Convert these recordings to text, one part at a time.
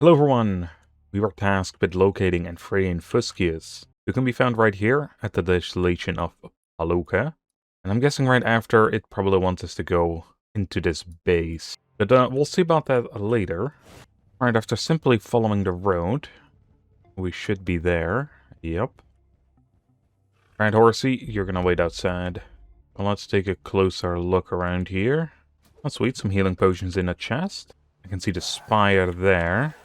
Hello everyone! We were tasked with locating and freeing Fuscius, who can be found right here at the desolation of Paluca. And I'm guessing right after it probably wants us to go into this base. But we'll see about that later. Alright, after simply following the road, we should be there. Yep. Alright, horsey, you're gonna wait outside. Well, let's take a closer look around here. Oh, sweet, some healing potions in a chest. I can see the spire there.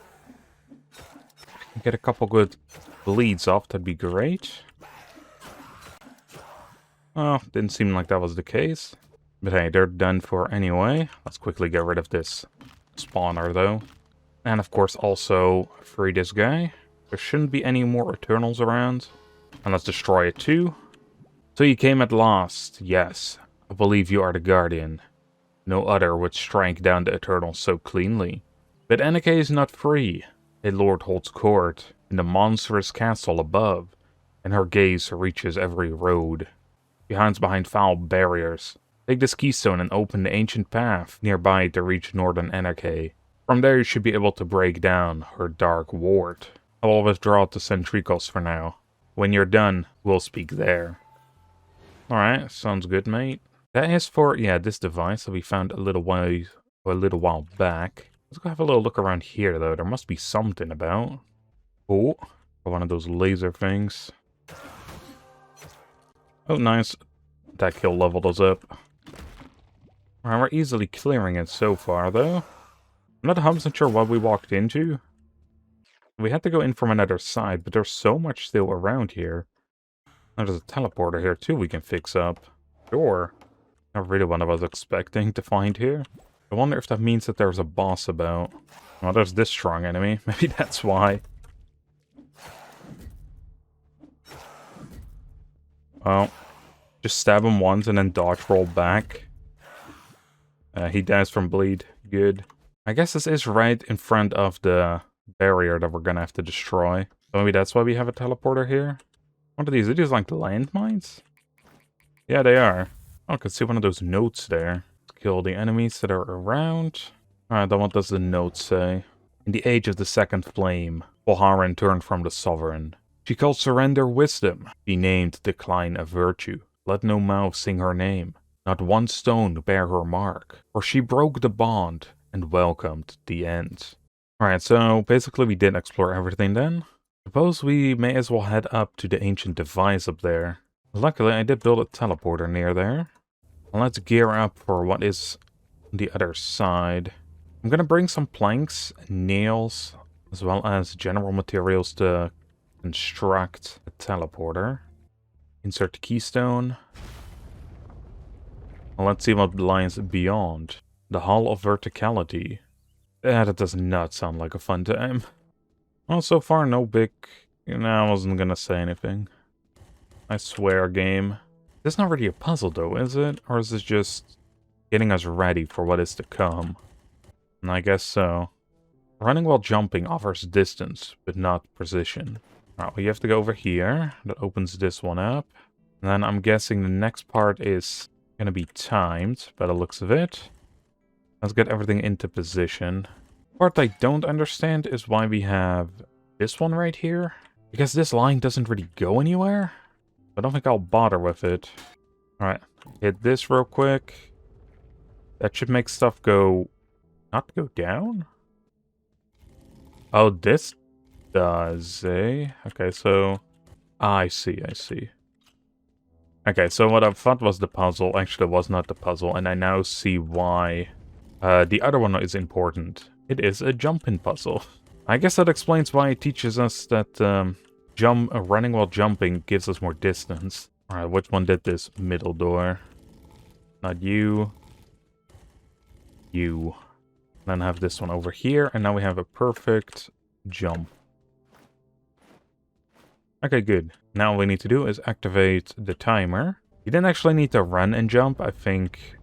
Get a couple good bleeds off, that'd be great. Oh, didn't seem like that was the case. But hey, they're done for anyway. Let's quickly get rid of this spawner, though. And of course, also free this guy. There shouldn't be any more Eternals around. And let's destroy it too. So you came at last. Yes, I believe you are the Guardian. No other would strike down the Eternals so cleanly. But Ananke is not free. A lord holds court in the monstrous castle above, and her gaze reaches every road. She hides behind foul barriers. Take this keystone and open the ancient path nearby to reach northern Ananke. From there you should be able to break down her dark ward. I will withdraw to Centricos for now. When you're done, we'll speak there. Alright, sounds good, mate. That is for, yeah, this device that we found a little while back. Let's go have a little look around here, though. There must be something about. Oh, one of those laser things. Oh, nice. That kill leveled us up. Alright, we're easily clearing it so far, though. I'm not 100% sure what we walked into. We had to go in from another side, but there's so much still around here. There's a teleporter here, too, we can fix up. Sure. Not really what I was expecting to find here. I wonder if that means that there's a boss about. Well, there's this strong enemy. Maybe that's why. Well, just stab him once and then dodge roll back. He dies from bleed. Good. I guess this is right in front of the barrier that we're gonna have to destroy. So maybe that's why we have a teleporter here. What are these? Are these like landmines? Yeah, they are. Oh, I can see one of those notes there. Kill the enemies that are around. Alright, then what does the note say? In the age of the second flame, Boharan turned from the sovereign. She called surrender wisdom. She named decline a virtue. Let no mouth sing her name. Not one stone bear her mark. For she broke the bond and welcomed the end. Alright, so basically we did explore everything then. Suppose we may as well head up to the ancient device up there. Luckily, I did build a teleporter near there. Let's gear up for what is on the other side. I'm gonna bring some planks, nails, as well as general materials to construct a teleporter. Insert the keystone. And let's see what lies beyond. The Hall of Verticality. That does not sound like a fun time. Well, so far no big... I wasn't gonna say anything. I swear, game. This is not really a puzzle, though, is it? Or is this just getting us ready for what is to come? And I guess so. Running while jumping offers distance, but not precision. Alright, we have to go over here. That opens this one up. And then I'm guessing the next part is going to be timed, by the looks of it. Let's get everything into position. The part I don't understand is why we have this one right here. Because this line doesn't really go anywhere. I don't think I'll bother with it. Alright, hit this real quick. That should make stuff go... not go down? Oh, this does, eh? Okay, so... I see. Okay, so what I thought was the puzzle actually was not the puzzle, and I now see why the other one is important. It is a jumping puzzle. I guess that explains why it teaches us that... running while jumping gives us more distance. Alright, which one did this? Middle door. Not you. You. Then have this one over here, and now we have a perfect jump. Okay, good. Now all we need to do is activate the timer. You didn't actually need to run and jump. I think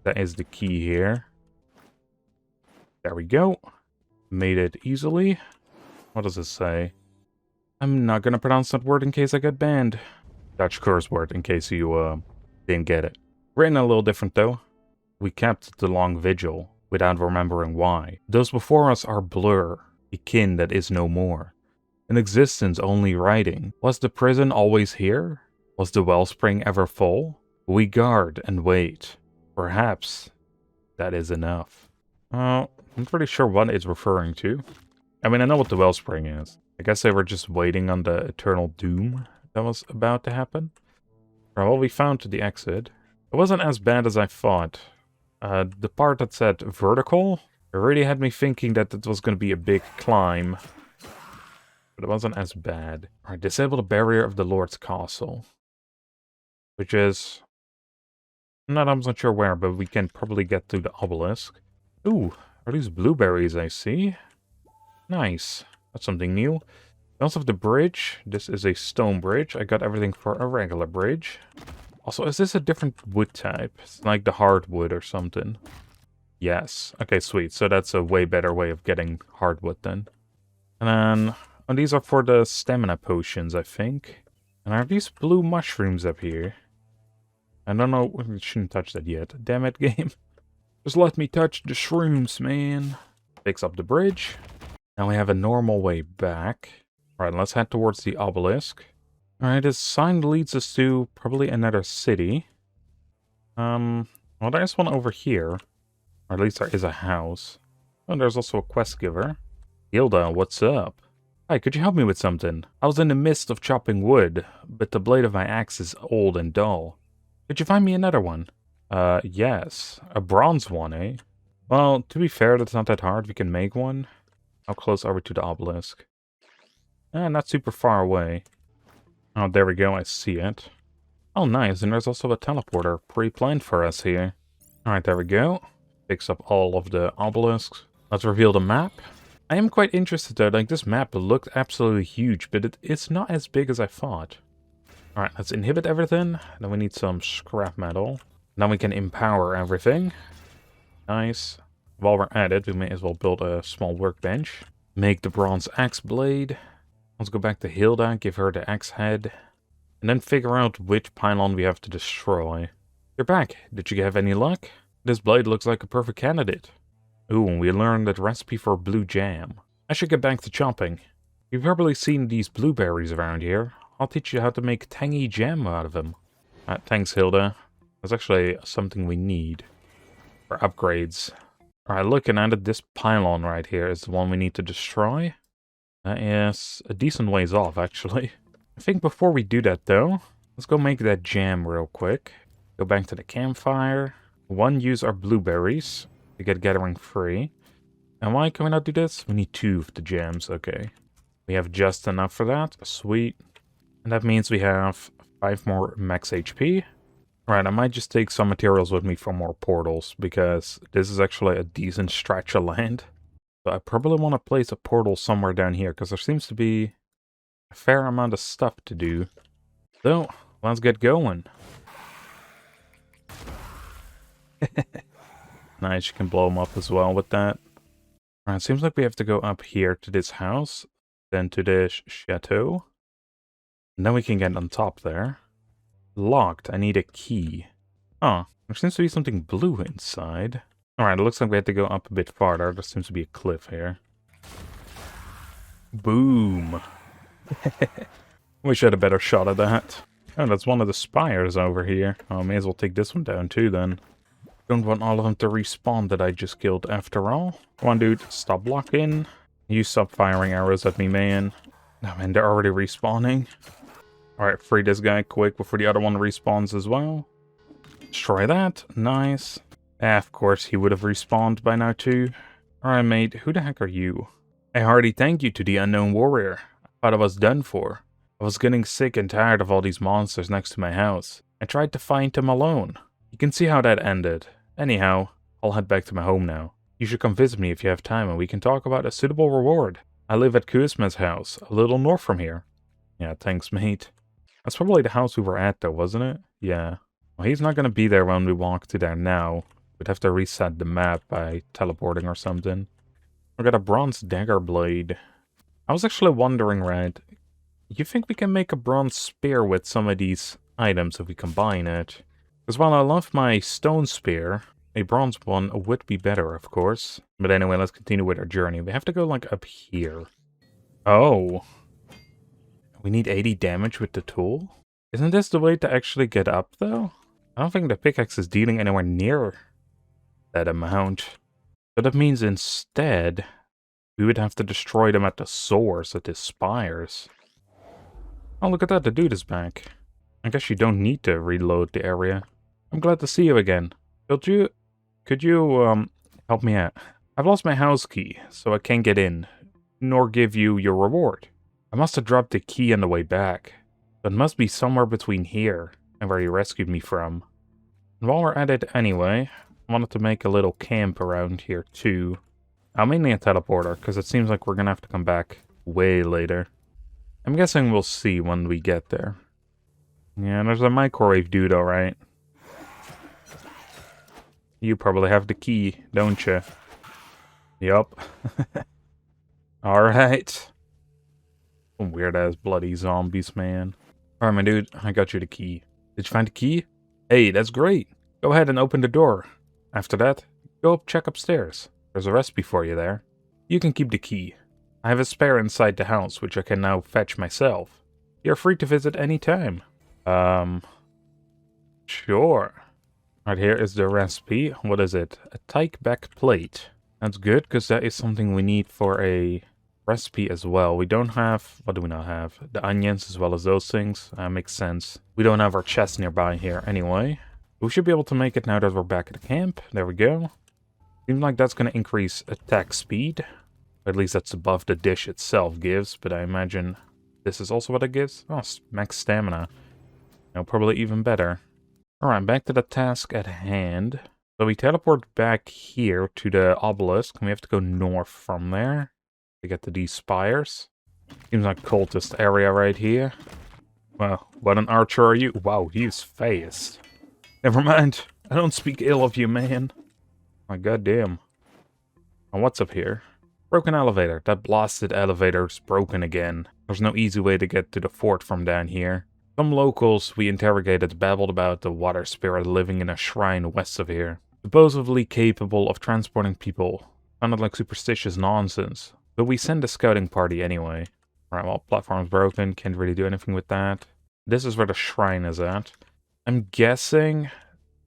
that is the key here. There we go. Made it easily. What does it say? I'm not gonna pronounce that word in case I get banned. Dutch curse word, in case you didn't get it. Written a little different, though. We kept the long vigil, without remembering why. Those before us are blur. a kin that is no more. An existence only writing. Was the prison always here? Was the wellspring ever full? We guard and wait. Perhaps that is enough. I'm pretty sure what it's referring to. I mean, I know what the wellspring is. I guess they were just waiting on the eternal doom that was about to happen. Well, we found the exit. It wasn't as bad as I thought. The part that said vertical, it really had me thinking that it was going to be a big climb. But it wasn't as bad. Alright, disable the barrier of the Lord's Castle. Which is... I'm not sure where, but we can probably get to the obelisk. Ooh, are these blueberries I see? Nice. That's something new. We also have the bridge. This is a stone bridge. I got everything for a regular bridge. Also, is this a different wood type? It's like the hardwood or something. Yes. Okay, sweet. So that's a way better way of getting hardwood then. And then... And these are for the stamina potions, I think. And are these blue mushrooms up here? I don't know. We shouldn't touch that yet. Damn it, game. Just let me touch the shrooms, man. Fix up the bridge. Now we have a normal way back. Alright, let's head towards the obelisk. Alright, this sign leads us to probably another city. Well, there's one over here. Or at least there is a house. Oh, there's also a quest giver. Hilda, what's up? Hi, could you help me with something? I was in the midst of chopping wood, but the blade of my axe is old and dull. Could you find me another one? Yes. A bronze one, eh? Well, to be fair, that's not that hard. We can make one. How close are we to the obelisk? Not super far away. Oh, there we go. I see it. Oh, nice. And there's also a teleporter pre-planned for us here. Alright, there we go. Picks up all of the obelisks. Let's reveal the map. I am quite interested though. Like, this map looked absolutely huge, but it's not as big as I thought. Alright, let's inhibit everything. Then we need some scrap metal. Now we can empower everything. Nice. While we're at it, we may as well build a small workbench. Make the bronze axe blade. Let's go back to Hilda, give her the axe head. And then figure out which pylon we have to destroy. You're back. Did you have any luck? This blade looks like a perfect candidate. Ooh, we learned that recipe for blue jam. I should get back to chopping. You've probably seen these blueberries around here. I'll teach you how to make tangy jam out of them. Thanks, Hilda. That's actually something we need for upgrades. Alright, looking at it, this pylon right here is the one we need to destroy. That is a decent ways off, actually. I think before we do that, though, let's go make that jam real quick. Go back to the campfire. Use our blueberries to get gathering free. And why can we not do this? We need 2 of the jams, okay. We have just enough for that. Sweet. And that means we have 5 more max HP. Alright, I might just take some materials with me for more portals, because this is actually a decent stretch of land. So I probably want to place a portal somewhere down here, because there seems to be a fair amount of stuff to do. So, let's get going. Nice, you can blow them up as well with that. Alright, seems like we have to go up here to this house, then to this chateau. And then we can get on top there. Locked, I need a key. Oh, there seems to be something blue inside. Alright, it looks like we have to go up a bit farther. There seems to be a cliff here. Boom! Wish I had a better shot at that. Oh, that's one of the spires over here. Oh, may as well take this one down too then. Don't want all of them to respawn that I just killed after all. Come on, dude, stop blocking. You stop firing arrows at me, man. Oh man, they're already respawning. Alright, free this guy quick before the other one respawns as well. Destroy that. Nice. Of course, he would have respawned by now too. Alright, mate, who the heck are you? A hearty thank you to the unknown warrior. I thought I was done for. I was getting sick and tired of all these monsters next to my house. I tried to find them alone. You can see how that ended. Anyhow, I'll head back to my home now. You should come visit me if you have time and we can talk about a suitable reward. I live at Kuzma's house, a little north from here. Yeah, thanks, mate. That's probably the house we were at though, wasn't it? Yeah. Well, he's not going to be there when we walk to there now. We'd have to reset the map by teleporting or something. We got a bronze dagger blade. I was actually wondering, right? You think we can make a bronze spear with some of these items if we combine it? Because while I love my stone spear, A bronze one would be better, of course. But anyway, let's continue with our journey. We have to go, like, up here. Oh. We need 80 damage with the tool? Isn't this the way to actually get up, though? I don't think the pickaxe is dealing anywhere near that amount. So that means instead, we would have to destroy them at the source, at the spires. Oh, look at that, the dude is back. I guess you don't need to reload the area. I'm glad to see you again. Could you help me out? I've lost my house key, so I can't get in, nor give you your reward. I must have dropped the key on the way back, but it must be somewhere between here and where you rescued me from. And while we're at it anyway, I wanted to make a little camp around here too. I'm mainly a teleporter, because it seems like we're gonna have to come back way later. I'm guessing we'll see when we get there. Yeah, there's a microwave dude, alright. You probably have the key, don't you? Yup. Alright. Weird-ass bloody zombies, man. Alright, my dude, I got you the key. Did you find the key? Hey, that's great. Go ahead and open the door. After that, go check upstairs. There's a recipe for you there. You can keep the key. I have a spare inside the house, which I can now fetch myself. You're free to visit any time. Sure. Right here is the recipe. What is it? A tyke back plate. That's good, because that is something we need for a recipe as well. We don't have... What do we not have? The onions as well as those things. Makes sense. We don't have our chest nearby here anyway. We should be able to make it now that we're back at the camp. There we go. Seems like that's going to increase attack speed. At least that's above the dish itself gives, but I imagine this is also what it gives. Oh, max stamina. No, probably even better. Alright, back to the task at hand. So we teleport back here to the obelisk, and we have to go north from there to get to these spires. Seems like cultist area right here. Well, what an archer are you? Wow, he's fast. Never mind. I don't speak ill of you, man. My goddamn. And what's up here? Broken elevator. That blasted elevator's broken again. There's no easy way to get to the fort from down here. Some locals we interrogated babbled about the water spirit living in a shrine west of here. Supposedly capable of transporting people. Sounded like superstitious nonsense. But we send a scouting party anyway. Alright, well, platform's broken. Can't really do anything with that. This is where the shrine is at. I'm guessing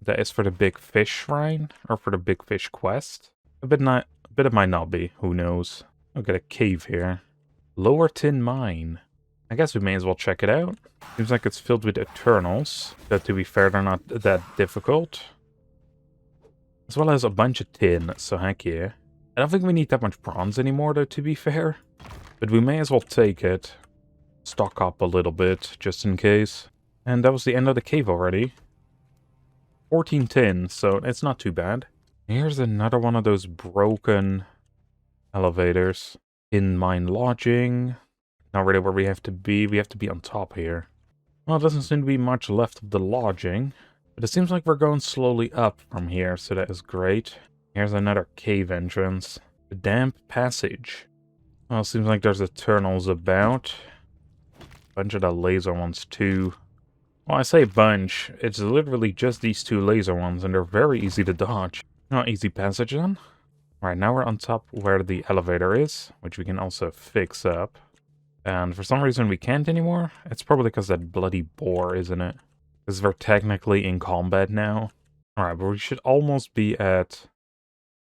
that is for the big fish shrine. Or for the big fish quest. A bit it might not be. Who knows. I'll get a cave here. Lower Tin Mine. I guess we may as well check it out. Seems like it's filled with Eternals. But to be fair, they're not that difficult. As well as a bunch of tin, so heck yeah. I don't think we need that much bronze anymore, though, to be fair. But we may as well take it. Stock up a little bit, just in case. And that was the end of the cave already. 14 tin, so it's not too bad. Here's another one of those broken elevators. In mine lodging. Not really where we have to be. We have to be on top here. Well, it doesn't seem to be much left of the lodging. But it seems like we're going slowly up from here, so that is great. Here's another cave entrance. The damp passage. Well, it seems like there's Eternals about. Bunch of the laser ones, too. Well, I say bunch. It's literally just these two laser ones, and they're very easy to dodge. Not easy passage, then. Alright, now we're on top where the elevator is, which we can also fix up. And for some reason we can't anymore. It's probably because that bloody boar, isn't it? Because we're technically in combat now. Alright, but we should almost be at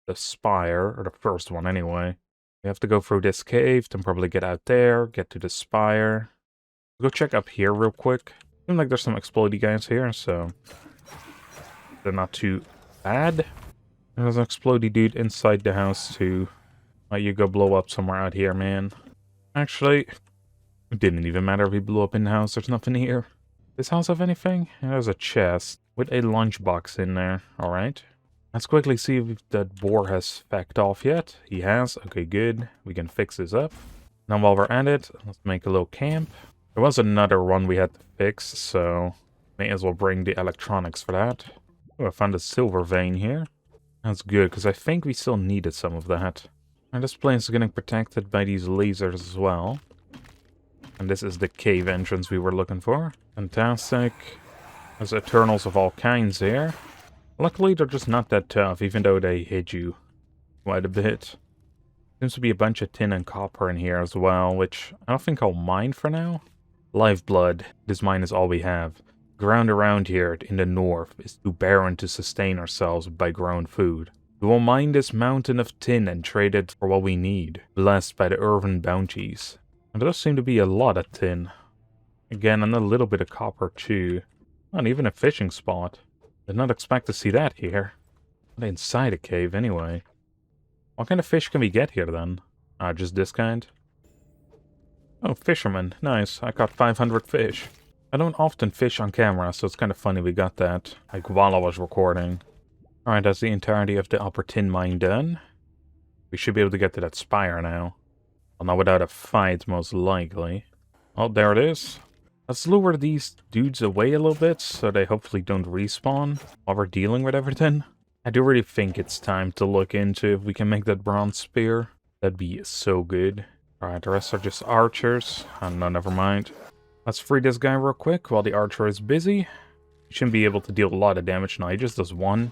the spire, or the first one anyway. We have to go through this cave, then probably get out there, get to the spire. Go check up here real quick. Seems like there's some explodey guys here, so they're not too bad. There's an explodey dude inside the house too. Might you go blow up somewhere out here, man. Actually, it didn't even matter if he blew up in the house. There's nothing here. This house have anything? There's a chest with a lunchbox in there. Alright. Let's quickly see if that boar has fecked off yet. He has. Okay, good. We can fix this up. Now while we're at it, let's make a little camp. There was another one we had to fix, so may as well bring the electronics for that. Oh, I found a silver vein here. That's good, because I think we still needed some of that. And this place is getting protected by these lasers as well. And this is the cave entrance we were looking for. Fantastic. There's Eternals of all kinds here. Luckily, they're just not that tough, even though they hit you quite a bit. Seems to be a bunch of tin and copper in here as well, which I don't think I'll mine for now. Lifeblood. This mine is all we have. Ground around here in the north is too barren to sustain ourselves by grown food. We will mine this mountain of tin and trade it for what we need, blessed by the earthen bounties. And there does seem to be a lot of tin. Again, and a little bit of copper too. Not even a fishing spot. Did not expect to see that here. Not inside a cave anyway. What kind of fish can we get here then? Just this kind? Oh, fisherman. Nice. I caught 500 fish. I don't often fish on camera, so it's kind of funny we got that, like, while I was recording. Alright, that's the entirety of the upper tin mine done. We should be able to get to that spire now. Well, not without a fight, most likely. Oh, there it is. Let's lure these dudes away a little bit, so they hopefully don't respawn while we're dealing with everything. I do really think it's time to look into if we can make that bronze spear. That'd be so good. Alright, the rest are just archers. Oh, no, never mind. Let's free this guy real quick while the archer is busy. He shouldn't be able to deal a lot of damage. No, he just does one.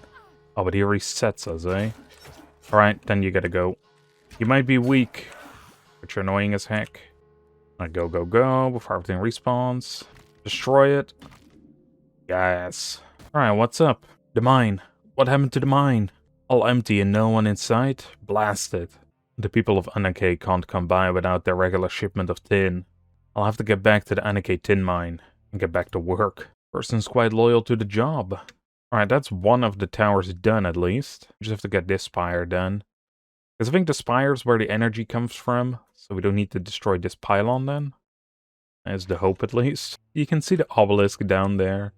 Oh, but he resets us, eh? Alright, then you gotta go. You might be weak, but you're annoying as heck. Go, go, go, before everything respawns. Destroy it. Yes. Alright, what's up? The mine. What happened to the mine? All empty and no one inside? Blasted. The people of Ananke can't come by without their regular shipment of tin. I'll have to get back to the Ananke tin mine and get back to work. Person's quite loyal to the job. Alright, that's one of the towers done at least. We just have to get this spire done. Because I think the spire is where the energy comes from, so we don't need to destroy this pylon then. That's the hope at least. You can see the obelisk down there.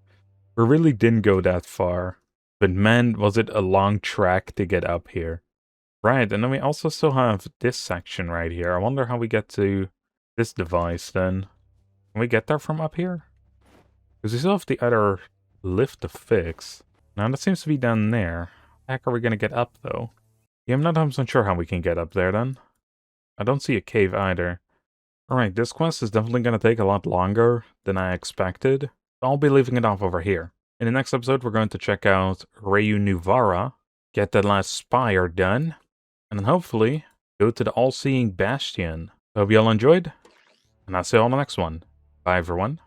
We really didn't go that far. But man, was it a long trek to get up here. Right, and then we also still have this section right here. I wonder how we get to this device then. Can we get there from up here? Because we still have the other lift to fix. Now that seems to be down there. How the heck are we going to get up though? Yeah, I'm not 100% sure how we can get up there then. I don't see a cave either. Alright, this quest is definitely going to take a lot longer than I expected. I'll be leaving it off over here. In the next episode, we're going to check out Rayu Nuvara, get that last spire done, and then hopefully go to the all-seeing bastion. I hope you all enjoyed, and I'll see you all on the next one. Bye, everyone.